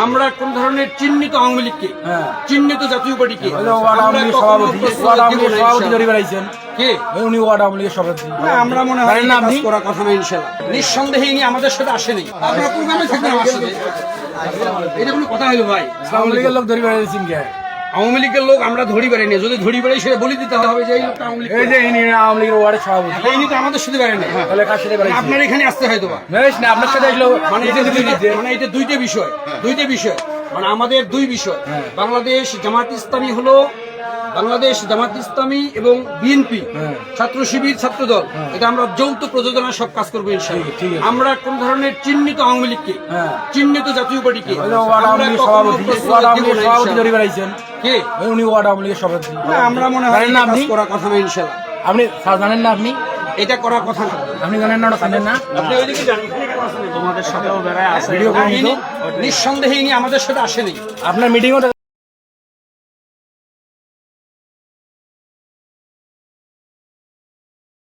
আমরা কোন ধরনের চিহ্নিত আওয়ামী লীগকে, চিহ্নিত জাতীয় পার্টিকে আমরা মনে হয় কাজ করার কথা না। ইনশাআল্লাহ নিঃসন্দেহে ইনি আমাদের সাথে আসেনি। আপনারা প্রোগ্রামে থাকবেন আমার সাথে, এটা কোনো কথা হইলো ভাই? আওয়ামী লীগের লোক ধরি বেড়াইছেন কে? আওয়ামী লীগের লোক আমরা ধরি বেড়াইনি, যদি ধরি বেড়াই সেটা বলে দিতে হবে যে এই লোকটা আওয়ামী লীগ। এই যে ইনি আওয়ামী লীগের ওয়ার্ডের সভাপতি, ইনি তো আমাদের সাথে বেড়াইনি। তাহলে কার সাথে বেড়াইছেন? আপনার এখানে আসতে হয়তো বা না, আপনার সাথে আসলো মানে এটা দুইটা বিষয়, মানে আমাদের দুই বিষয়। বাংলাদেশ জামাত ইসলামী হলো বাংলাদেশ জামাত ইসলামী এবং বিএনপি ছাত্র শিবির ছাত্র দল, এটা আমরা যৌথ প্রযোজনায় সব কাজ করবো ইনশাআল্লাহ। আমরা কোন ধরনের চিহ্নিত আওয়ামী লীগকে, চিহ্নিত জাতীয় পার্টিকে ধরি বেড়াইছেন কে? উনি ওয়ার্ড আওয়ামী লীগের সভাপতি। আমরা মনে হয় কাজ করার কথা না। ইনশাআল্লাহ আপনি জানেন না? আপনি এটা করার কথা না। আপনি জানেন না? জানেন না? আপনি ওইদিকে জানেন, তোমাদের সাথেও বেড়ায় আছে। নিঃসন্দেহে ইনি আমাদের সাথে আসেনি। আপনার মিটিংও